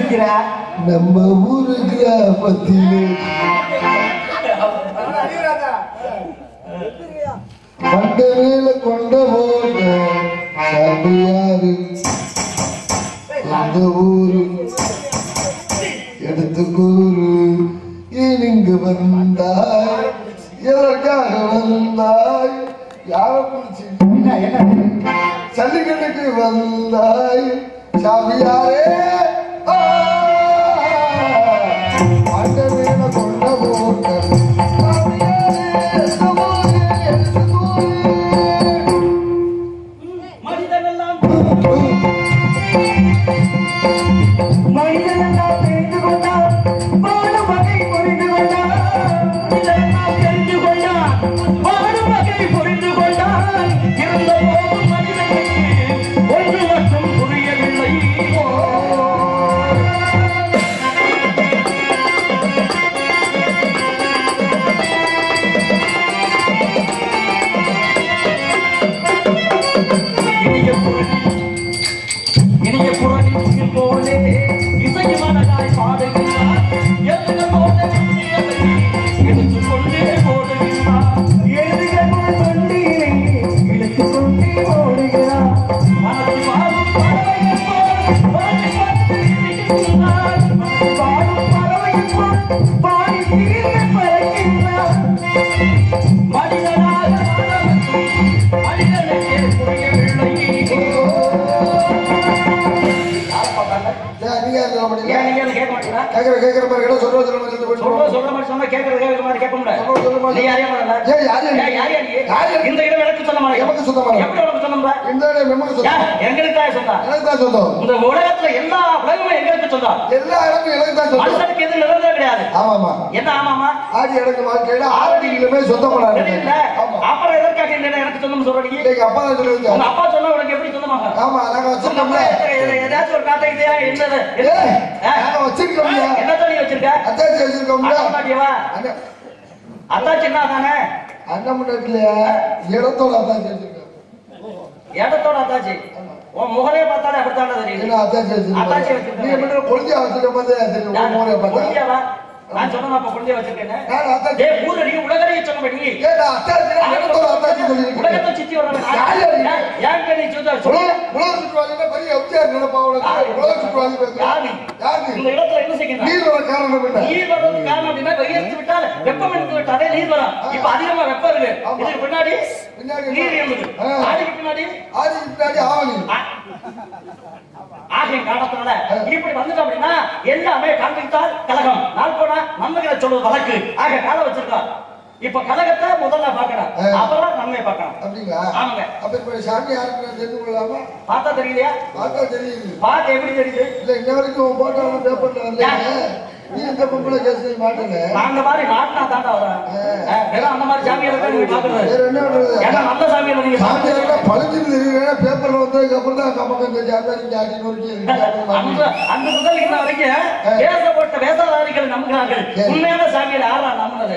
சிரிக்கிற? நம்ம ஊரு கிராமத்திலே மண்ட மேல கொண்ட போட்ட சாமியாரு எந்த ஊரு எடுத்து கூறு இங்க வந்தாய் எதற்காக வந்தாய் யார பிடிச்சி சல்லிக்கட்டுக்கு வந்தாய் சாமியாரே மண்ட மேல கொண்ட போட்ட மனிதனெல்லாம் தெரிந்து கொண்டார் வாழும் வகை புரிந்து கொண்டார் மனிதனெல்லாம் தெரிந்து கொண்டார் வாழும் வகை புரிந்து கொண்டார் இருந்த போதும் மனிதனுக்கு ஒன்று மட்டும் புரியவில்லை இனிய புறணி போலே இசைமனதாய் பாடுகிறார் எடுத்துக்கொண்டே போடுகிறார் எழுதுகள் வண்டியிலே எடுத்துக்கொண்டே போடுகிறார் மனது வாழும் பறவையை பாடி தீர்ந்து பறக்கின்றார் மனிதனாக மனிதனுக்கே புரியவில்லை கேக்குற மாதிரி சொல்ற மாதிரி சொன்னா கேக்குற மாதிரி கேட்க முடியாது. நீ யாரையும் இந்த இடம் எனக்கு சொந்த மாதிரி எப்படி உனக்கு சொந்தம் எங்களுக்கு தான் சொந்தம். இந்த உலகத்துல எல்லா உலகமும் எங்களுக்கு சொந்தம். எல்லா இடமும் எனக்கு தான் சொந்தம். மனுஷனுக்கு எது நிரந்தரம் கிடையாது. ஆமாமா என்ன ஆமாமா ஆடி எனக்கு வாழ்க்கையில ஆடிகளுமே சொந்தம் இல்ல. அப்புறம் எதற்காக இல்ல எனக்கு சொந்தம் சொல்றீங்க? எங்க அப்பா தான் சொல்லுங்க. உங்க அப்பா சொன்னா உனக்கு எப்படி சொந்தமாக? ஆமா நாங்க வச்சிருக்கோம்ல. ஏதாச்சும் ஒரு காட்டை என்னது நாங்க வச்சிருக்கோம்ல. என்ன தண்ணி வச்சிருக்க? அத்தாச்சி வச்சிருக்கோம்ல. அத்தாச்சி என்ன தானே அண்ணன் முன்னாடில இடத்தோட அத்தாச்சி வச்சிருக்கோம். இடத்தோட அத்தாச்சி உன் முகரே பார்த்தாலே அப்படித்தானே தெரியும். அத்தாச்சி வச்சிருக்கேன். நீ என்ன கொளுத்தியா வச்சிருக்க மாதிரி தெரியும். முகரே பார்த்தா நான் சொன்னா அப்ப கொண்டே வச்சிருக்கேன். நான் அத்தாச்சி டேய் ஊரடி உலகறிய சொன்னபடி ஏடா அத்தாச்சி இடத்தோட அத்தாச்சி சொல்லிருக்கேன். உலகத்தை சுத்தி வரணும். ஏன் நீ சொல்ற உலக சுற்றுவாளினா பெரிய அப்ஜார் நினைப்பாவோட உலக சுற்றுவாளி பேசுறாங்க. யாரு இந்த இடத்துல என்ன செய்யணும்? நீர் வர காரணம் என்ன? நீர் வரதுக்கு காரணம் அப்படின்னா வெயில்த்து விட்டால் வெப்பம் எடுத்து விட்டாலே நீர் வரும். இப்ப அதிகமா வெப்பம் இருக்கு. இதுக்கு பின்னாடி நீர் இருந்தது. ஆடிக்கு பின்னாடி ஆவணி ஆகிய காரணத்தினால இப்படி வந்துட்டு அப்படின்னா எல்லாமே காண்பித்தால் கலகம் நாள் போனா நன்மைகளை சொல்வது வழக்கு ஆக கால வச்சிருக்கோம். இப்ப கலகத்தை முதல்ல பாக்கணும், அப்புறம் நன்மை பார்க்கணும். அப்படிங்களா? ஆமாங்க. அப்ப இப்ப சாமி யாருக்கு தெரிந்து கொள்ளலாமா? பார்த்தா தெரியலையா? பார்த்தா தெரியுது. பார்த்து எப்படி தெரியுது? இல்ல இன்ன வரைக்கும் போட்டோ பேப்பர்ல வரல. நீ இந்த பொம்பளை கேஸ் மாட்டல. அந்த மாதிரி மாட்டினா தாண்டா வரும். வேற அந்த மாதிரி சாமியால நீங்க பாக்குறது. வேற என்ன பண்றது? ஏன்னா நல்ல சாமியால நீங்க சாமியால பழுஞ்சிட்டு தெரியுங்க. பேப்பர்ல வந்ததுக்கு அப்புறம் தான் நமக்கு இந்த ஜாமீன் ஜாதி நோக்கி அந்த முதல் இன்ன வரைக்கும் பேசப்பட்ட வேதாதாரிகள் நம்புகிறார்கள். உண்மையான சாமியால யாரா நம்புறது?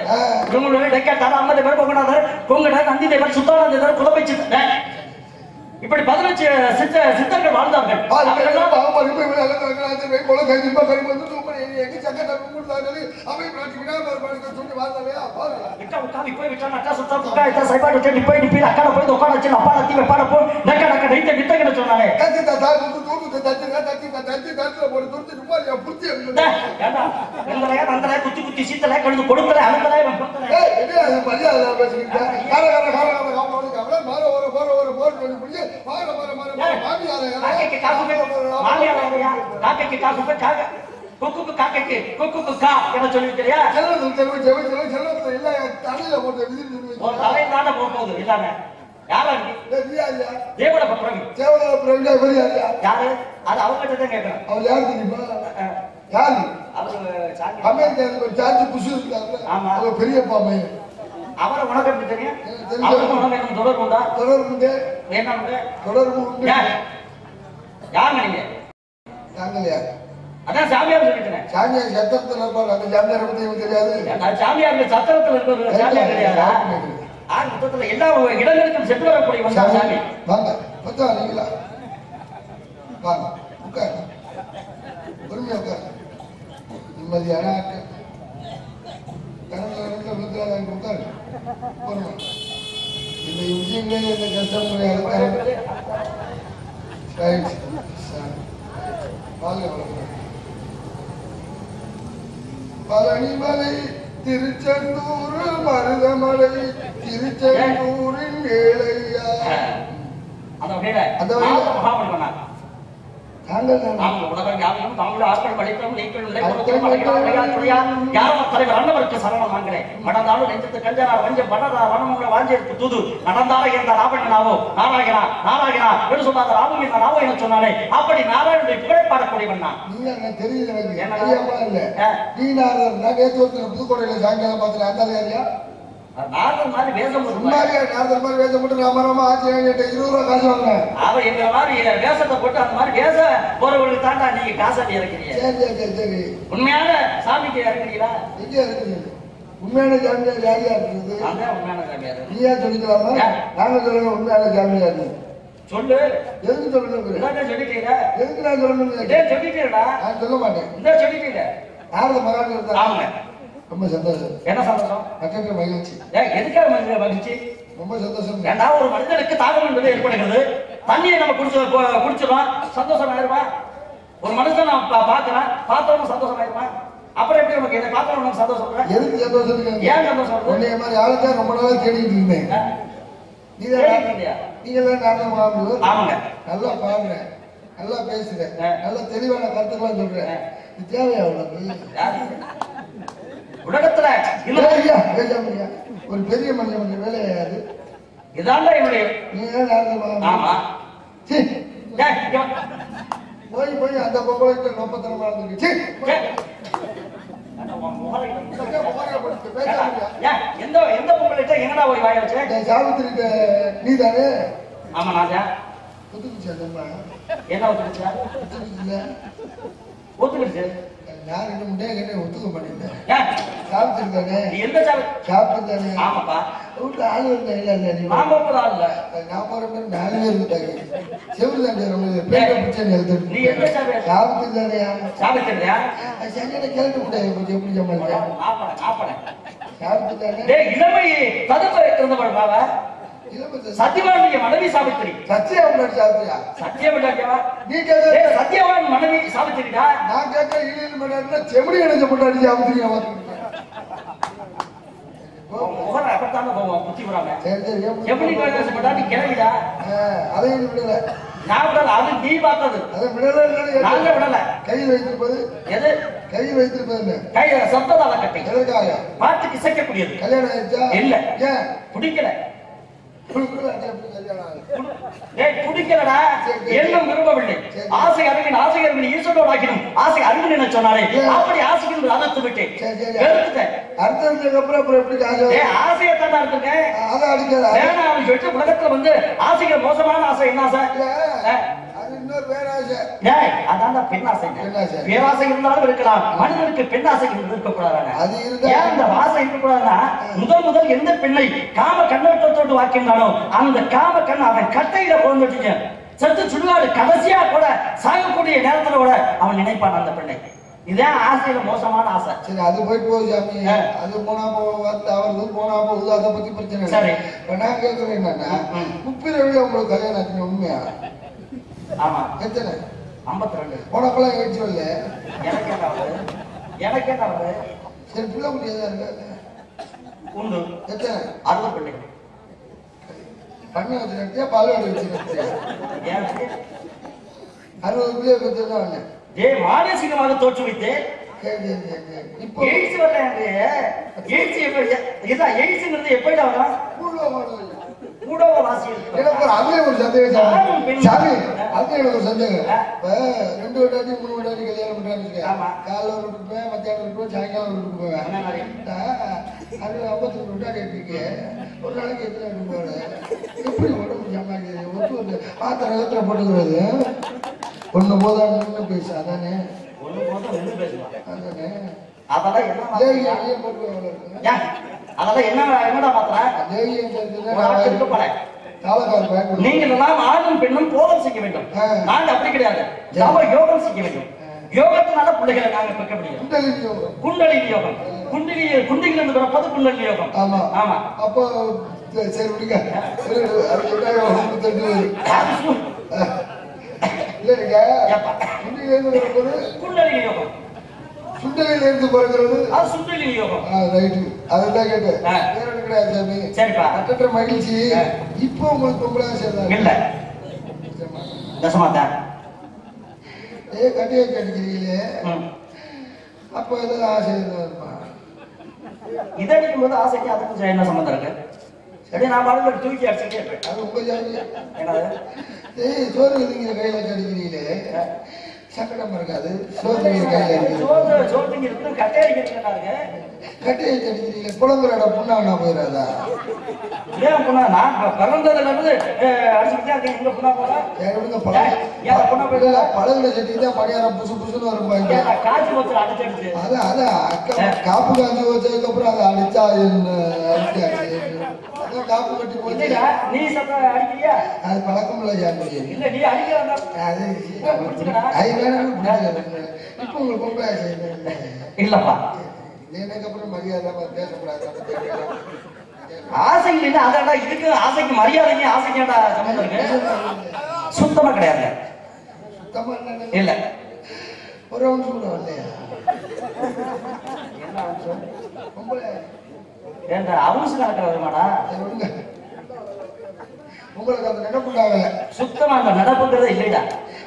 இவங்களுடைய டெக்கட்டார் அம்மதி பேர் பொங்கடாதர் பொங்கடார் நந்தி தேவர் சுத்தானந்தர் புலமை சித்தர் இப்படி 15 சித்தர்கள் வாழ்ந்தார்கள். குத்தி குத்தி சீத்தலை கழுது கொடுக்கல அழுத்தலை பெரியப்பா அவரை உனக்கு எப்படி தெரியும்? தொடர்பு உண்டா? தொடர்பு உண்டு. என்ன உண்டு? தொடர்பு உண்டு. யாருங்க நீங்க? நாங்களையா? அதான் சாமியார் சொல்லிட்டேன். சாமியார் சத்திரத்துல இருப்பாங்க. அந்த சாமியார் பத்தி எனக்கு தெரியாது. சாமியார் சத்திரத்துல இருக்கிற சாமியார் கிடையாதா? மொத்தத்துல எல்லா இடங்களுக்கும் சென்று வரக்கூடிய வந்தா சாமி. வாங்க பத்தா நீங்களா வாங்க உட்காரு பொறுமையா உட்காரு. நிம்மதியான ஆட்கள் கரண்ட்ல விழுந்தாங்க கொடுத்தாங்க போறோம். இந்த விஷயங்களே இந்த கஷ்டம் கிடையாது. பழனிமலை திருச்செந்தூர் மருதமலை திருச்செந்தூரின் வேலையா நடந்தாலும் நெஞ்சத்து கஞ்சனா வஞ்சம் படரா வனமுள்ள வாஞ்சிருக்கு தூது நடந்தாலும் எந்த ராவணனாவோ நாராயணா நாராயணா என்று சொன்னாங்க. ராமன் என்ன ராவோ என சொன்னானே அப்படி நாராயணனுடைய புகழ் பாடக்கூடியவன் தான். நீங்க தெரியல புதுக்கோட்டையில சாயங்காலம் பார்த்து அந்த அதிகாரியா நாரதர் மாதிரி வேஷம் நாரதர் மாதிரி வேஷம் போட்டு ராமராமா ஆச்சு 20 ரூபா காசு வாங்கினேன். அவ எங்க மாதிரி வேஷத்தை போட்டு அந்த மாதிரி வேஷ போறவங்களுக்கு தாண்டா நீங்க காசாட்டி இறக்கிறீங்க. சரி சரி உண்மையான சாமிக்கு இறக்குறீங்களா? எங்க இறக்குறீங்க? உண்மையான ஜாமியார் யாரையா இருக்குது? உண்மையான ஜாமியார் நீயா சொல்லிக்கலாமா? நாங்க சொல்லுங்க உண்மையான ஜாமியார் சொல்லு. எதுக்கு சொல்லணும்? சொல்லிட்டீங்க. எதுக்கு நான் சொல்லணும்? சொல்லிட்டீங்களா? நான் சொல்ல மாட்டேன். இந்த சொல்லிட்டீங்க. நாரத மகான் ஆமாங்க. ரொம்ப சந்தோஷம். என்ன சந்தோஷம்? மக்களுக்கு மகிழ்ச்சி. எதுக்காக மகிழ்ச்சி? ரொம்ப சந்தோஷம். ஏன்னா ஒரு மனிதனுக்கு தாகம் என்பது ஏற்படுகிறது. தண்ணியை நம்ம குடிச்சிடும் சந்தோஷம் ஆயிருமா? ஒரு மனுஷன் நான் பாக்குறேன் பார்த்தவனும் சந்தோஷம் ஆயிருமா? அப்புறம் எப்படி உனக்கு இதை பார்த்தவனும் சந்தோஷம்? எதுக்கு சந்தோஷம்? ஏன் சந்தோஷம்? உன்னைய மாதிரி ஆளுதான் ரொம்ப நாளா தேடிட்டு இருந்தேன். நீங்க ஆமாங்க. நல்லா பாடுறேன், நல்லா பேசுறேன், நல்லா தெளிவான கருத்துக்கெல்லாம் சொல்றேன். இது தேவையா உனக்கு? உலகத்துல ஒரு பெரிய மனிதன் வேலையாது. இதாண்டா என்னுடைய போய் அந்த பொம்பளை நோப்பத்தனமா இருந்துச்சு. எந்த பொம்பளை என்னடா ஒரு வாய வச்ச? சாவித்திரிட்ட நீ தானே? ஆமா நாஜா. ஒத்துக்குச்சு அந்த அம்மா. என்ன ஒத்துக்குச்சா? ஒத்துக்குச்சு. நான் ரெண்டு முட்டையை கேட்டு ஒத்துக்க மாட்டேன். சாப்பிட்டு தானே? எந்த சாப்பிட்டு தானே? ஆமாப்பா. வீட்டுல ஆளு இருந்தா இல்ல இல்ல நான் போற ஆள் இல்ல. நான் போற மாதிரி 4 பேர் இருந்தாங்க. செவ்வளவு தாண்டி நீ எந்த சாப்பிட்டு தானே? சாப்பிட்டுறியா? சரியான கிழட்டு முட்டையை கொஞ்சம் எப்படி சமாளிக்க? சாப்பிட்டு தானே? இளமை ததுப்ப இருந்தவள் பாவா சத்தியவான் மனைவி சாவித்திரி. சத்தியவான் சாப்பிட்டியா? சத்தியவான் நீ கேட்க சத்தியவான் மனைவி சாவித்திரிடா. நான் கேட்க இழிவு பண்ணா செமடி அடைஞ்ச முன்னாடி சாவித்திரியா பார்த்துக்கிட்டேன். முகர அப்பத்தான போவோம் புத்தி போறாங்க. சரி சரி எப்படி பேசப்பட்டா நீ கிளவிடா? அதையும் விடல. நான் விடல. அது நீ பார்த்தது. அதை விடல. நாங்க விடல. கையில் வைத்திருப்பது எது? கையில் வைத்திருப்பது கை சப்ததால கட்டி. எதற்காக? பாட்டுக்கு இசைக்கக்கூடியது. கல்யாணம் ஆயிடுச்சா? இல்ல. ஏன்? பிடிக்கல. குடிக்கலடா எண்ணம் விரும்பவில்லை. ஆசை அறிவின் ஆசை அறிவின் ஈஸ்வரோடு ஆக்கினும் ஆசை அறிவின் என சொன்னாலே அப்படி ஆசைக்கு அறுத்து விட்டேன். அறுத்ததுக்கு அப்புறம் அப்புறம் எப்படி ஆசையை தான் அறுத்துட்டேன். அதை அடிக்காத வேணாம் சொல்லிட்டு உலகத்துல வந்து ஆசைகள் மோசமான ஆசை என்ன ஆசை? இன்னொரு பேராசை. அதான் பெண்ணாசை. பேராசை இருந்தாலும் இருக்கலாம். மனிதனுக்கு பெண்ணாசை இருக்கக்கூடாது. அது ஏன் இந்த ஆசை இருக்கக்கூடாதுன்னா முதல் எந்த பெண்ணை காம கண்ணோட்டத்தோடு வாக்கினாலும் அந்த காம கண் அவன் கட்டையில போந்துட்டீங்க சத்து சுடுகாடு கடைசியா கூட சாகக்கூடிய நேரத்துல கூட அவன் நினைப்பான் அந்த பெண்ணை. இதான் ஆசையில மோசமான ஆசை. சரி அது போயிட்டு போகுது சாமி. அது போனா போவது அவருக்கு போனா போகுது. அதை பத்தி பிரச்சனை. சரி நான் கேட்கறேன் என்னன்னா முப்பிரவில உங்களுக்கு கல்யாணம் ஆச்சு உண்மையா? ஆமா. எத்தனை? 52. போனப்பெல்லாம் ஏற்றி வரல. எனக்கு என்ன வருது? சரி பிள்ளை குட்டி எதாவது இருக்காது உண்டு. எத்தனை? 60 பிள்ளைகள். பண்ண வச்சு நடத்தியா பால்வாடி வச்சு நடத்தியா? 60 பிள்ளைய பெற்றதான் வந்தேன். மானசீகமாக தோற்றுவித்து இப்போ எய்ட்ஸ் வரல. எய்ட்ஸ் எப்படி வரும்? கூடவ வாசி. எனக்கு அதுல ஒரு சந்தேகம் சாமி. அது எனக்கு ஒரு சந்தேகம். இப்ப 2 வட்டாட்டி 3 வட்டாட்டி கல்யாணம் பண்றாங்க. காலைல ஒரு இருப்பேன், மத்தியானம் இருப்பேன், சாயங்காலம் ஒரு போவேன். அது 52 வட்டாட்டி இருக்கீங்க. ஒரு நாளைக்கு எத்தனை போவேன்? எப்படி உடம்பு சமாளிக்கிறது? ஒத்து பாத்திர இடத்துல போட்டுக்கிறது. ஒண்ணு போதா நின்று பேசு. அதானே ஒண்ணு போதா நின்று பேசுவாங்க. அதானே அதெல்லாம் என்ன போட்டு அதெல்லாம் என்னடா பாத்திர நீங்கள் எல்லாம் ஆணும் பெண்ணும் போதம் செய்ய வேண்டும். நாங்க அப்படி கிடையாது. யோகம் செய்ய வேண்டும். யோகத்தினால பிள்ளைகளை நாங்க பெற்க முடியும். குண்டலினி யோகம். குண்டிகில இருந்து வரப்போது குண்டலினி யோகம். ஆமா ஆமா. அப்போ சரி விடுங்க. இல்லைங்க குண்டிகில இருந்து வரப்போது குண்டலினி யோகம். சுண்டலில இருந்து பிறக்கிறது அது சுண்டலினி யோகம். ரைட்டு. அதுதான் கேட்டேன். வேற ஒண்ணு கிடையாது சாமி. சரிப்பா. அட்டற்ற மகிழ்ச்சி. இப்போ உங்களுக்கு பொம்பளை சேர்ந்தாங்க இல்ல தசமாத்தா கட்டியை கட்டிக்கிறீங்களே அப்போ ஏதாவது ஆசை இருப்பா இதை அடிக்கும் போது ஆசைக்கு அதுக்கும் என்ன சம்பந்தம் இருக்கு? சரி நான் பாடல தூக்கி அடிச்சுட்டே இருப்பேன். அது உங்க ஜாதி. சோறு எதுங்கிற கையில கடிக்கிறீங்களே சங்கடம் இருக்காது. சோறு கையில கட்டையை கடிக்கிறீங்களே புலங்குறட புண்ணா போயிடாதா? ஏன் புண்ணா? நான் பிறந்ததுல இருந்து அடிச்சுக்கிட்டே இருக்கேன். எங்க புண்ணா போல புண்ணா போயிடல. பழகுல செட்டிக்கு தான் பணியாரம் புசு புசுன்னு வரும்பாங்க. காய்ச்சி வச்சு அடிச்சு அதான் காப்பு காய்ச்சி வச்சதுக்கு அப்புறம் அதை அடிச்சா அதான் காப்பு கட்டி போச்சு. நீ சொல்ற அடிக்கிறியா? அது பழக்கம் இல்லை ஜாமி. இல்ல நீ அடிக்கிறா அது இப்ப உங்களுக்கு பொம்பளை ஆசை இல்லப்பா. எனக்கு அப்புறம் மரியாதை பேசக்கூடாது. ஆசை இல்லைன்னா அதாடா இதுக்கு ஆசைக்கு மரியாதைக்கு ஆசைக்காடா சம்பந்தம் இருக்கு? சுத்தமா கிடையாது. சுத்தமா இல்ல ஒரு அம்சம் கூட இல்லையா? என்ன அம்சம்? பொம்பளை ஏன்டா அவுன்ஸ் நடக்கிற வருமாடா? உங்களுக்கு அந்த நடப்புண்டாகல. சுத்தமா அந்த நடப்புங்கிறதே இல்லைடா.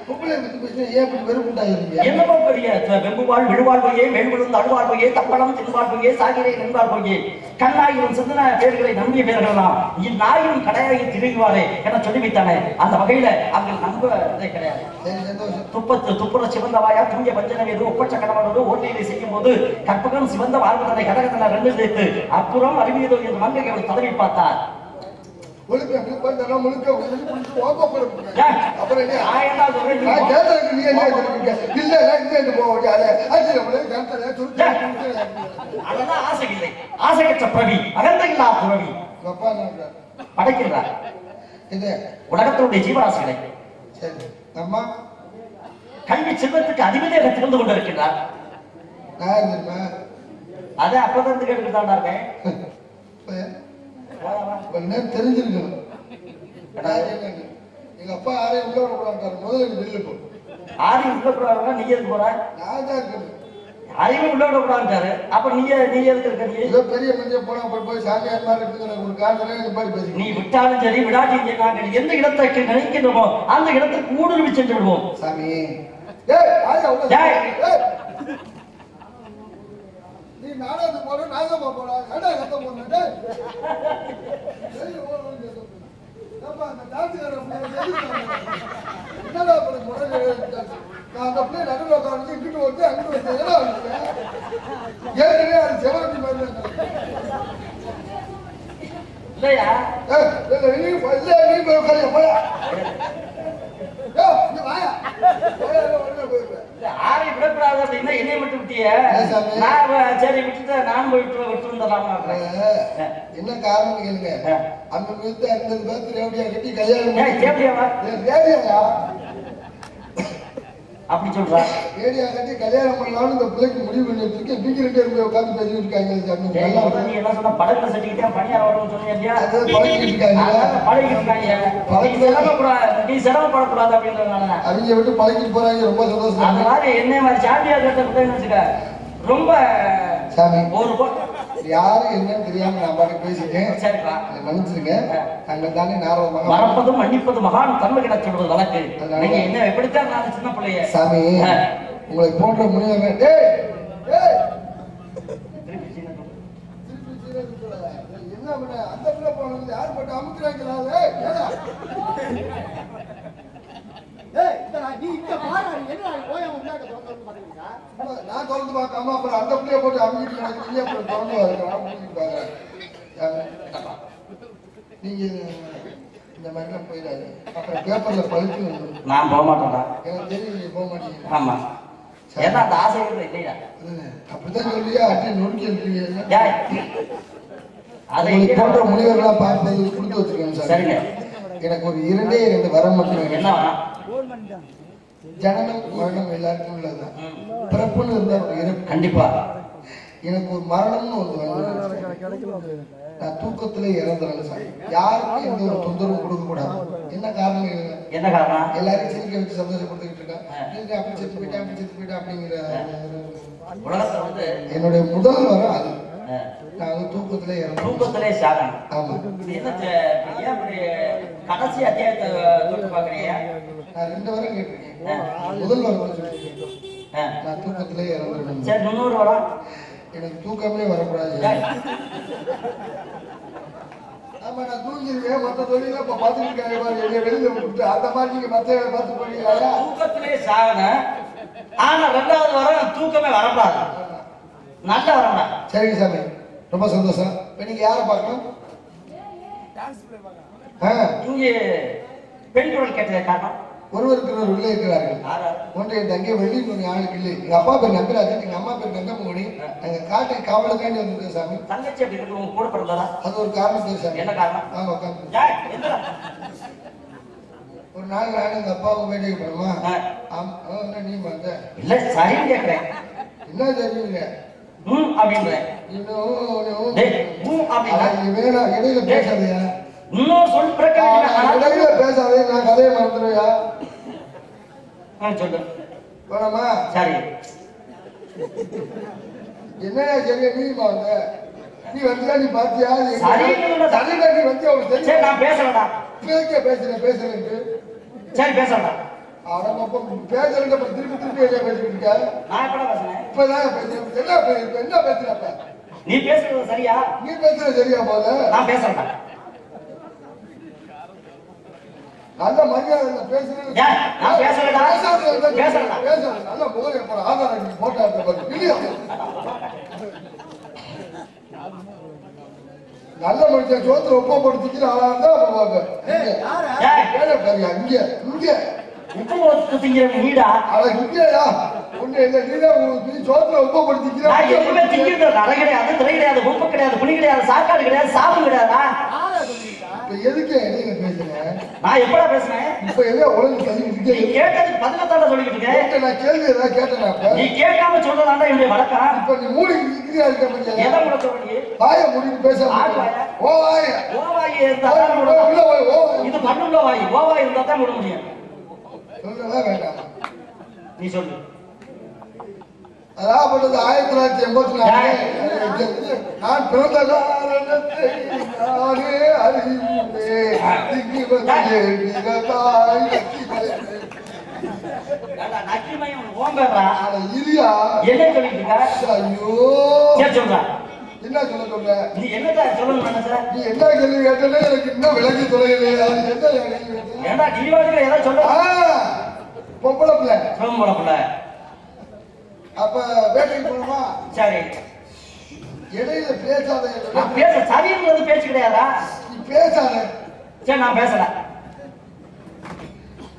பொம்பளை பத்தி பேசினா ஏன் இப்படி வெறுப்புண்டாகிறீங்க? என்னப்பா பெரிய வெம்புவாள் விழுவாள் பொய்யே மேல்விழுந்து அழுவாள் பொய்யே தப்பளம் தின்பாள் பொய்யே சாகிரை நின்பாள் பொய்யே கண்ணாயிரம் சிந்தன பேர்களை நம்பிய பேர்களாம் இந்நாயிரம் கடையாகி திரிவாரே என சொல்லி வைத்தானே. அந்த வகையில அவங்க நம்பதே கிடையாது. துப்புற சிவந்தவாயா தூய பஞ்சனவேது ஒப்பச்ச கடவுளோடு ஓட்டியை செய்யும் போது கற்பகம் சிவந்த வாழ்வதனை கடகத்தனை ரெண்டு சேர்த்து அப்புறம் அறிவியதோ என்று மங்கை அவள் தடவி பார்த்தார். படைக்கின்றார் உலகத்தினுடைய ஜீவராசிகளை. கல்வி செல்வத்துக்கு அதிபதியாக திறந்து கொண்டிருக்கின்றார். அதை அப்பதான் கேட்டுக்கிட்டாண்டா இருக்கேன். தெரிஞ்சிருக்கணும். எங்க அப்பா யாரையும் உள்ள விடக்கூடாது. முதல்ல வெளியில போ. யாரையும் உள்ள விடாத நீ எதுக்கு போற? நான் தான் இருக்கணும். யாரையும் உள்ள விடக்கூடாது. அப்ப நீ எதுக்கு இருக்க? ஏதோ பெரிய மனுஷன் போனா போய் சாமியார் மாதிரி இருக்குங்கிற ஒரு காரணம் மாதிரி பேசி நீ விட்டாலும் சரி விடாட்டி நாங்கள் எந்த இடத்தை நினைக்கின்றோமோ அந்த இடத்துக்கு ஊடுருவி சென்று விடுவோம். சாமி நீ நாடாது போற நாகமா போறா கடை கத்த போனே அந்த டாக்டர் என்னடா நான் அந்த பிள்ளை நடுவில் உட்காந்து இங்கிட்டு வந்து அங்கிட்டு வந்து ஏற்கனவே அது செவரட்டி மாதிரி இல்லையா போயா ஆரை விடக்கூடாது அப்படின்னா என்னை மட்டும் விட்டிய சரி விட்டுட்டு நான் போயிட்டு விட்டுருந்தலாமா? என்ன காரணம் கேளுங்க. அந்த விழுத்த இருந்தது பார்த்து ரேடியா கட்டி கல்யாணம் அப்படி சொல்றா. ரேடியா கட்டி கல்யாணம் பண்ணலாம்னு இந்த பிள்ளைக்கு முடிவு பண்ணி வச்சிருக்கேன். நீங்க ரெண்டு பேரும் உட்காந்து பேசிட்டு இருக்காங்க. நீ என்ன சொன்ன படகுல சட்டிக்கிட்டே பணியார வரும்னு சொன்னீங்க. பழகிட்டு இருக்காங்க. நீ சிரமப்படக்கூடாது அப்படின்றதுனால அவங்க விட்டு பழகிட்டு போறாங்க. ரொம்ப சந்தோஷம். அந்த மாதிரி என்ன மாதிரி சாமியார் கட்ட வச்சுக்க ரொம்ப சாமி ஒரு யாரு என்னன்னு தெரியாம நான் பாட்டு பேசிட்டேன். சரிப்பா மன்னிச்சிருங்க. அங்க தானே நாரத மறப்பதும் மன்னிப்பதும் மகான் தன்மை கிட சொல்றது வழக்கு. நீங்க என்ன எப்படித்தான் நான் சின்ன பிள்ளைய சாமி உங்களை போன்ற முனிவர் என்ன பண்ண அந்த பிள்ளை போனது யார் போட்டு அமுக்குறாங்களா? நான் தொடர்ந்து பார்க்காம அப்புறம் அந்த பிள்ளைய போட்டு அமுக்கிட்டு எனக்கு அப்புறம் தொடர்ந்து நீங்க இந்த மாதிரிலாம் போயிடாது. அப்புறம் பேப்பர்ல பழுத்து நான் போக மாட்டேன்டா. எனக்கு தெரியும் நீங்க போக மாட்டீங்க. ஆமா ஏன்னா அந்த ஆசை இல்லையா? அப்படிதான் சொல்லியா அப்படி நொறுக்கி இருக்கீங்க. அதை போன்ற முனிவர்களா பார்ப்பது கொடுத்து வச்சிருக்கேன் சார். சரிங்க. எனக்கு ஒரு 2 வரம் மட்டும் என்ன ஜனனம் மரணம் எல்லாருக்கும் உள்ளதுதான். பிறப்புன்னு இருந்தா இறப்பு கண்டிப்பா. எனக்கு ஒரு மரணம்னு ஒன்று நான் தூக்கத்திலே இறந்துறேன் சார். யாருக்கும் எந்த ஒரு தொந்தரவு கொடுக்க கூடாது. என்ன காரணம்? என்ன காரணம்? எல்லாரும் சிரிக்க வச்சு சந்தோஷப்படுத்திட்டு இருக்கேன். அப்படி செத்து போயிட்டேன் அப்படி செத்து போயிட்டேன் அப்படிங்கிற உலகத்துல வந்து என்னுடைய முதல் வரம் அது. நான் வந்து தூக்கத்திலே இறந்தேன். தூக்கத்திலே சாகணும். ஆமா. என்ன ஏன் அப்படி கடைசி அத்தியாயத்தை தொட்டு பாக்குறீங்க? நான் 2 வரம் கேட்டிருக்கேன். முதல் வரம் சொல்லியிருக்கேன், நான் தூக்கத்திலே இறந்துருக்கேன். சரி, 300 வரம். எனக்கு தூக்கமே வரக்கூடாது. ஆமா, நான் தூங்கிருக்கேன். மற்ற தொழில இப்ப பாத்துக்கிட்டு வெளியில விட்டு அந்த மாதிரி நீங்க மற்ற பார்த்து போறீங்களா? தூக்கத்திலே சாகணும். ஆனா 2வது வரம் தூக்கமே வரக்கூடாது. நல்ல வரம்டா. சரிங்க சாமி, ரொம்ப சந்தோஷம். இப்ப நீங்க யாரை பார்க்கணும்? இங்க பெண் குரல் கேட்டது காரணம் ஒருவருக்கு ஒரு உள்ளே இருக்கிறார்கள். ஒன்று என் தங்கை வெள்ளி, இன்னொரு ஆளுக்கு இல்லை. எங்க அப்பா பேர் நம்பிராஜன், எங்க அம்மா பேர் நங்கமணி. எங்க காட்டை காவலுக்காண்டி வந்திருக்கேன் சாமி. தங்கச்சி அப்படி இருக்கு, உங்க கூட பிறந்ததா? அது ஒரு காரணம் பேர் சாமி. என்ன காரணம்? வாங்க உட்காந்து. ஒரு நாள் நான் எங்க அப்பாவுக்கு வேட்டைக்கு போனோமா? நீ வந்த இல்ல சரின்னு கேட்கிறேன். என்ன தெரியுங்க அப்படின்றேன். வேணாம், இடையில பேசாதையா? இன்னும் சொல் இடையில பேசாதே, நான் கதையை மறந்துடுவியா? சொல்லு. வேணாமா? சரி. என்னையா சரியா? நீ வந்த, நீ வந்தியா? நீ பாத்தியா? சரி, நீ வந்து அவனுக்கு தெரியும். நான் பேசலடா. பேசுறேன். சரி, பேசலடா. பேசுறேன் திருப்பி பேசிக்கிட்டு இருக்க. நான் எப்படா பேசுறேன்? இப்பதான் பேசுறேன். என்ன பேசுறப்ப? நீ பேசுறது சரியா? நீ பேசுறது சரியா? போல நான் பேசலடா. நல்ல மரியாதை பேசுறேன். நான் பேசலடா. பேசலடா. நல்ல போய் ஆதாரம் நீ போட்டா இல்லையா? நல்ல மனுஷன் சோத்துல ஒப்பப்படுத்திக்கிற ஆளா இருந்தா இங்க இங்க உப்பு போட்டு திங்கிற வீடா? அத இங்கயா ஒண்ணு இல்ல, நீதான் சோத்துல ஒப்பப்படுத்திக்கிற. எதுவுமே திங்கிறது நடை கிடையாது, திரை கிடையாது, உப்பு கிடையாது, புளி கிடையாது, சாக்காடு கிடையாது, சாப்பிடு கிடையாதா? எதுக்கு நீங்க பேசுறேன்? நான் எப்படா பேசுறேன்? இப்ப எங்க உலகம் தள்ளி இருக்கே? நீ கேட்டதுக்கு பதிலத்தால சொல்லிட்டு இருக்கேன். நான் கேள்வி ஏதாவது கேட்டேன். நீ கேட்காம சொல்றதாண்டா என்னுடைய வழக்கம். இப்ப நீ மூடி இருக்கிறியா? இருக்க முடியாது. எதை முடக்க வேண்டிய? வாய மூடிட்டு பேசாம ஓ வாய இருந்தா இது பண்ணுள்ள வாய். ஓவாய் இருந்தா தான் விட முடியும். சொல்லவே வேண்டாம். நீ சொல்லு. அதாவது 1984 நான் பிறந்த காரணத்தை நானே அறிவுமே. என்ன சொல்ற? என்ன சொல்ற? நீ என்ன சொல்லணும்? நீ என்ன கேள்வி கேட்டே எனக்கு இன்னும் விளக்கி தொலைலையா? ஏன்னா தீபாவளியில ஏதாவது சொல்ல பொம்பளை பிள்ளை பிள்ளை. அப்ப வேட்டைக்கு போனோமா? சரி. இடையில பேசாத. நான் பேச சரின்றது பேச்சு கிடையாதா? நீ பேசாத. சரி, நான் பேசல.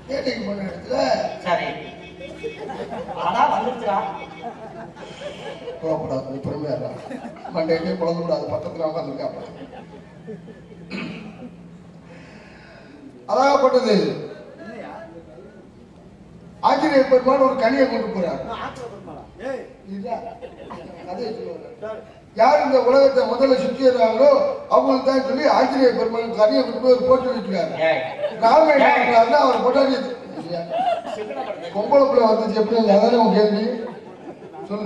வேட்டைக்கு போன இடத்துல சரி அதான் வந்துருச்சுடா. போகக்கூடாது, பொறுமையா மண்டையே குழந்தை கூடாது. பக்கத்துல உட்காந்துருக்காப்ப அதாகப்பட்டது. ஆஞ்சநேய பெருமான் ஒரு கனியை கொண்டு போறார். யார் இந்த உலகத்தை முதல்ல சுற்றிடுறாங்களோ அவங்களுக்கு தான் சொல்லி ஆஞ்சநேய பெருமான் கனியை கொண்டு போய் ஒரு போட்டு வச்சுக்கிறாரு. ராமன் அவர் பொட்டாடி பொம்பளை பிள்ளை வந்துச்சு எப்படி? அதானே உங்க கேள்வி.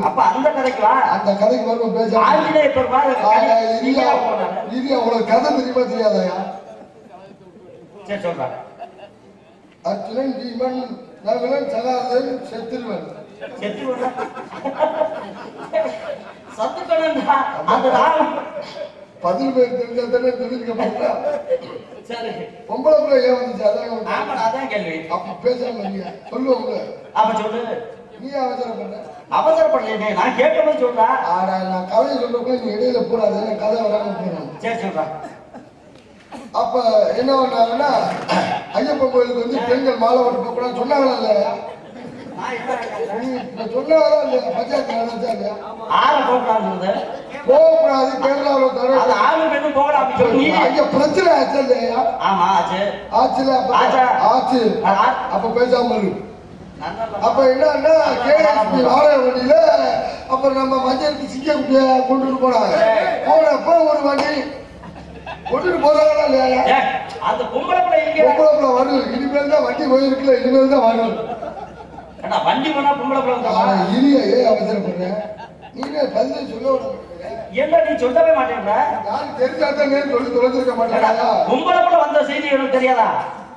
அப்ப அந்த கதைக்கு வா. அந்த கதைக்கு வரும் பேச. ஆஞ்சநேய பெருமான் உங்களுக்கு கதை தெரியுமா தெரியாதயா? சரி சொல்றாங்க. அர்ஜுனன் பீமன் நகுலன் சகாதேவன் செத்துருவன். பதில் பேர் தெரிஞ்சாதானே தெரிஞ்சுக்க. பொம்பளை பிள்ளை ஏன் வந்துச்சு? அதான் கேள்வி. அப்ப பேசாம சொல்லுவோம்ல. அப்ப சொல்லு. நீ அவசரப்பட அவசரப்படலையே, நான் கேட்கணும் சொல்றா. நான் கதையை சொல்றப்ப நீ இடையில போடாது, கதை வராம போறோம். சரி சொல்றா. அப்ப என்ன பண்ணாங்கன்னா ஐயப்பன் கோயிலுக்கு வந்து பெண்கள் மாலை போட்டு போக கூடாதுன்னு சொன்னாங்களா இல்லையா? சொன்னாங்களா இல்லையா? பஞ்சாயத்து நடந்துச்சா இல்லையா? ஆளை போகக்கூடாது, போகக்கூடாது. கேரளாவில் தர ஆளு பெண்ணும் போகலாம். அங்க பிரச்சனை ஆச்சு இல்லையா? ஆமா ஆச்சு. ஆச்சுல ஆச்சு. அப்ப பேசாம இருக்கு. அப்ப என்னன்னா கேஎஸ்பி வாடகை வண்டியில அப்புறம் நம்ம மஞ்சளுக்கு சிக்க குட்டிய கொண்டுட்டு போனாங்க. போனப்ப ஒரு வண்டி கொண்டுட்டு போறாங்களா இல்லையா? அந்த பொம்பளை வருது. இனிமேல் தான் வண்டி போயிருக்குல்ல, இனிமேல் தான் வரணும். வண்டி போனா பொம்பளை இல்லையா? அவசரப்படுறேன். நீங்க பதில சொல்ல விட என்ன நீ சொல்லவே மாட்டேன்ற? யாருக்கு தெரிஞ்சாதான் சொல்லி தொலைச்சிருக்க மாட்டேங்கிறா. பொம்பளை கூட வந்த செய்தி எனக்கு தெரியாதா?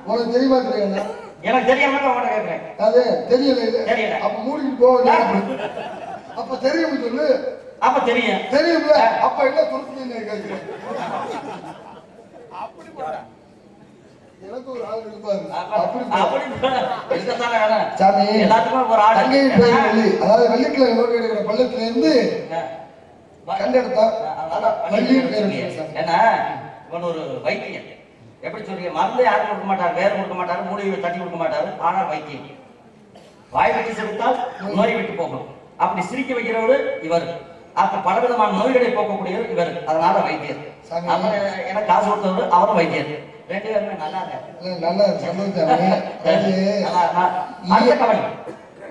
உனக்கு தெரியுமா தெரியாதா? எனக்கு தெரியாம அவங்கள்ட்ட கேட்கிறேன். அது தெரியல. அப்ப மூடிட்டு போக. அப்ப தெரியும் சொல்லு. அப்ப தெரியும் தெரியும்ல. அப்ப என்ன துருப்புன்னு கேட்கிறேன். எனக்கு ஒரு ஆள் இருப்பாரு. சாமி எல்லாத்துக்கும் ஒரு ஆள். அதாவது வெள்ளிக்கிழமை நோட்டு எடுக்கிற பள்ளத்துல இருந்து கண்டெடுத்தா என்ன இவன் ஒரு வைத்தியன். எப்படி சொல்றீங்க? மருந்து யாரும் கொடுக்க மாட்டாரு, வேறு கொடுக்க மாட்டாரு, மூடியை தட்டி கொடுக்க மாட்டாரு. ஆனால் வைத்தியம் வாய் விட்டு சிரித்தால் நோய் விட்டு போகும். அப்படி சிரிக்க வைக்கிறவரு இவர். அப்ப பலவிதமான நோய்களை போக்கக்கூடியவர் இவர். அதனால வைத்தியர். எனக்கு காசு கொடுத்தவர் அவரும் வைத்தியர். ரெண்டு பேருமே நல்லா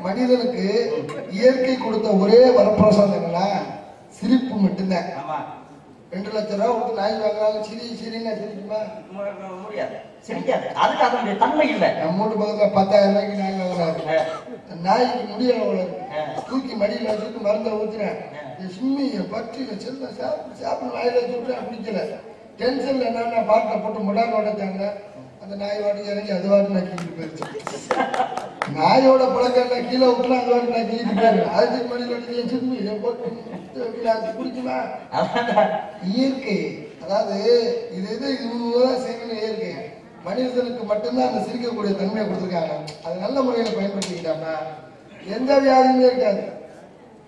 மனிதனுக்கு இயற்கை கொடுத்த ஒரே வரப்பிரசாதம் என்னன்னா சிரிப்பு மட்டும்தான். 2 லட்சம் ரூபாய் கொடுத்து நாய் வாங்கினாலும் சிரின்னா சிரிக்குமா? முடியாது, சிரிக்காது. அதுக்கு அதனுடைய தன்மை இல்லை. நம்ம வீட்டு பக்கத்துல 10,000 ரூபாய்க்கு நாய் வாங்கினாரு. நாய்க்கு முடியல தூக்கி மடியில வச்சுட்டு மருந்தை ஊத்துறேன். சும்மிய பற்றி செல்ல சாப்பிட வாயில சுட்டு குடிக்கல. டென்ஷன்ல என்னன்னா பாட்டில போட்டு முடாங்க உடைச்சாங்க. அந்த நாய் வாட்டுக்கு இறங்கி அது வாட்டு நக்கிட்டு போயிருச்சு. நாயோட பழக்கம் கீழே விட்டுலாம் அது வாட்டு நக்கிட்டு போயிரு. அதுக்கு மடியில் வச்சு சும்மி போட்டு குடிக்குமா? இயற்கை. அதாவது இது இவங்கதான் செய்யணும். இயற்கை மனிதனுக்கு மட்டும்தான் அந்த சிரிக்கக்கூடிய தன்மையை கொடுத்துருக்காங்க. அது நல்ல முறையில பயன்படுத்திக்கிட்டோம்னா எந்த வியாதியுமே இருக்காது.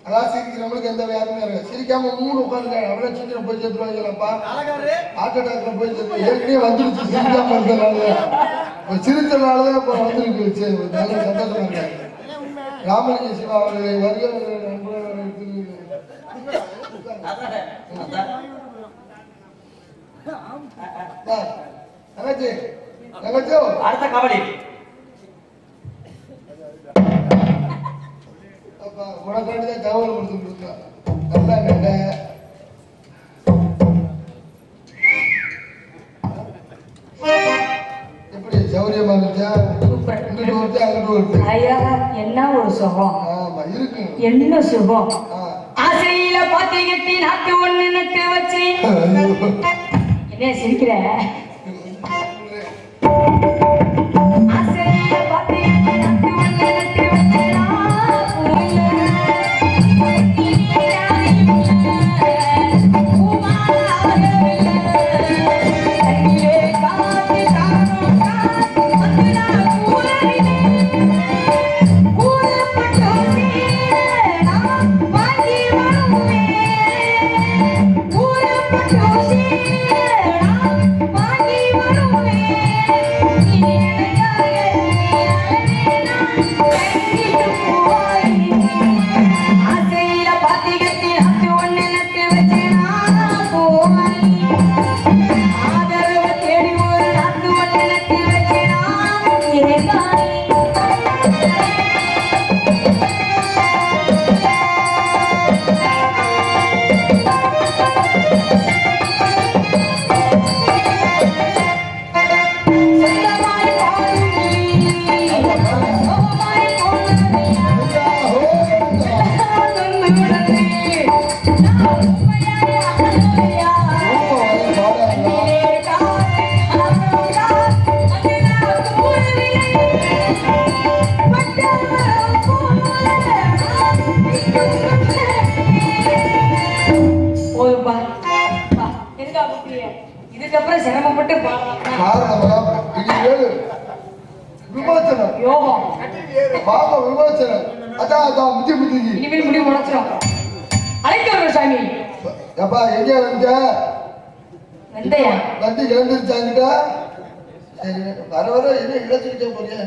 அதான் சிரிக்கிறவங்களுக்கு எந்த வியாதியுமே இருக்காது. சிரிக்காம 3 உட்காந்துருக்காங்க. அவ்வளவு சீக்கிரம் போய் சேர்த்துருவாங்கப்பா. ஹார்ட் அட்டாக்ல போய் சேர்த்து ஏற்கனவே வந்துருச்சு. சிரிக்காம இருந்ததுனால சிரித்தனாலதான் இப்ப வந்துருக்கு. நல்ல சந்தோஷமா இருக்காங்க. ராமலிங்க சிவா அவர்களை வருகிற அடுத்த கவலை உனக்காண்டிதான் தகவல் கொடுத்துட்டு இருக்கோம். நல்லா கேட்ட எப்படி சௌரியமா இருந்துச்சா? இங்கிட்டு ஒருத்தர் அங்கிட்டு ஒருத்தர். ஐயா என்ன ஒரு சுகம். ஆமா இருக்கு. என்ன சுகம். ஆசையில பாத்திகட்டி நாட்டு ஒண்ணு நட்டு வச்சு என்ன சிரிக்கிற? ஆசையில பாத்திகட்டி நாட்டு ஒண்ணு நட்டு வச்சு இதுக்கப்புறம் சிரமப்பட்டு விமோச்சனம் யோகம் பாப விமோச்சனம். அதான் முத்தி முத்திக்கு இனிமேல் முடிவு முளைச்சிடும். அழைக்க சாமி. எப்பா எங்க வந்த? வெந்தயா வண்டி கிளம்பிருச்சாங்கிட்ட. சரி வர வர என்ன இழைச்சுக்கிட்டே போறியா?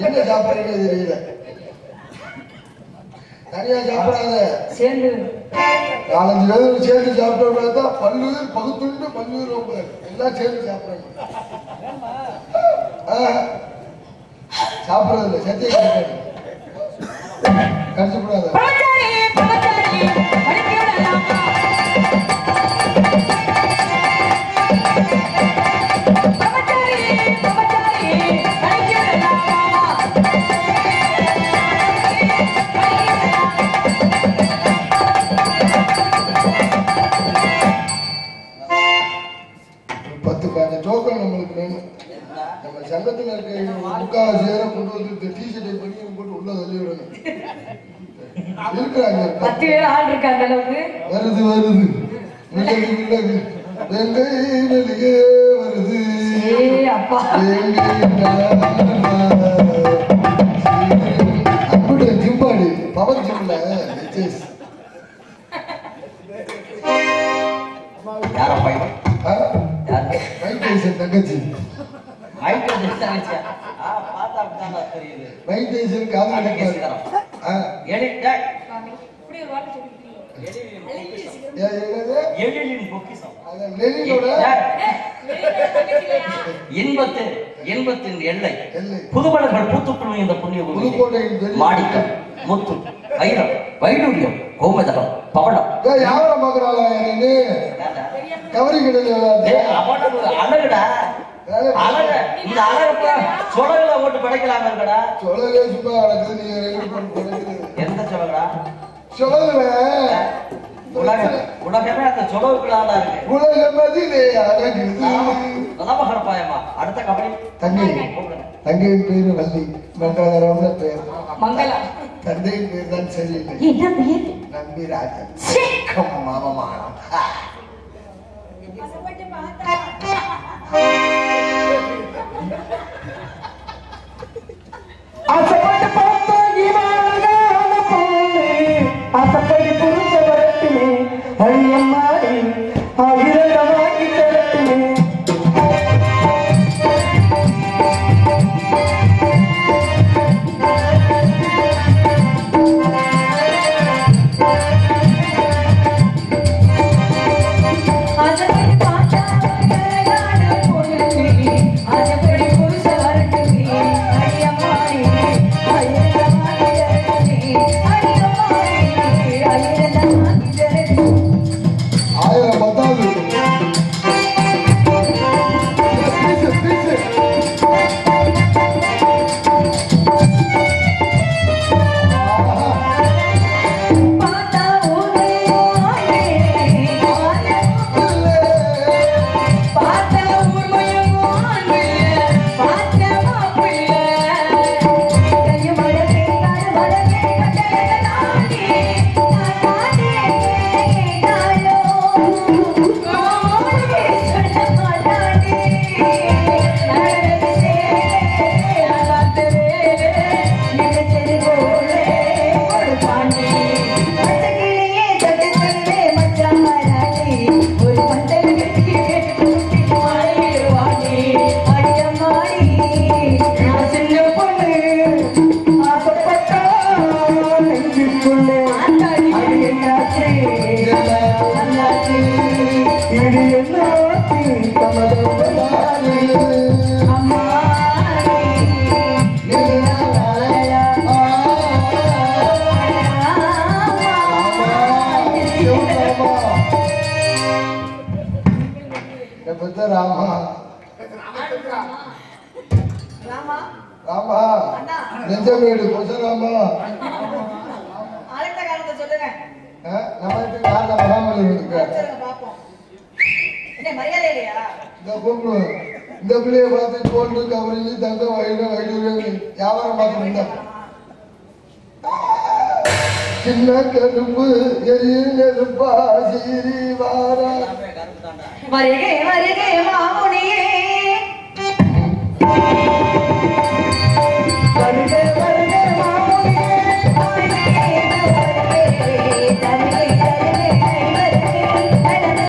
என்ன சாப்பாடு தெரியல. தனியா சாப்பிடாத, சேர்ந்து 4-5 பேர் சேர்ந்து சாப்பிட்டா பல்லுயிர் பகுத்துண்டு பல்லுயிர் எல்லாம் சேர்ந்து சாப்பிடணும். சாப்பிடுறது சத்திய கடிச்சு கூடாது. டோக்கன் நம்மளுக்கு வேணும். நம்ம சங்கத்தில் இருக்க முக்கால் சேர கொண்டு வந்து டிஷர்ட்டை பண்ணி போட்டு உள்ள தள்ளி விடணும். இருக்கிறாங்க 10 பேர் ஆள் இருக்கா அந்த அளவுக்கு. வருது வெங்கை வெளியே வருது. அப்பா அப்படியே ஜிம்பாடி பவர் ஜிம்ல தங்கச்சி இன்பத்தின் எல்லை புதுமலர்கள் பூத்துக்குழும் இந்த புண்ணிய மாணிக்கம் முத்து வைரம் வைடூரியம் கோமதகம் பவளம் யாரும் பாக்குறாளா கவரி அழகுடா அழக இந்த அழக சொலகுல போட்டு படைக்கலாம் இருக்கடா. சொலகே சும்மா அழகுது. நீ எந்த சொலகுடா? சொலகுல உலகமே அந்த சொலவுக்குள்ளாடா இருக்கு. உலகமதிலே அழகுது. நலமகரப்பாயமா அடுத்த கபடி தங்கையின் பேரு வள்ளி மங்களகரம்னு பேர். மங்களம். தந்தையின் பேர் தான் சரியில்லை. என்ன பேர்? நம்பிராஜன். மாமமானம். ஆசைப்பட்டு பார்த்த இவனான பொண்ணு ஆசைப்படி புரிஞ்ச வரட்டுமே அழியம்மாடி ஆகிரத வாங்கி தரட்டுமே. இந்த பிள்ளைய பார்த்து போட்டு கவரிஞ்சு தங்க வைடூரியம் வியாபாரம் பார்த்து சின்ன கரும்பு எரிய நெருப்பா சீரி வாரா வருகை வருகை மாமுனியே வருகை வருகை மாமுனியே வருகை வருகை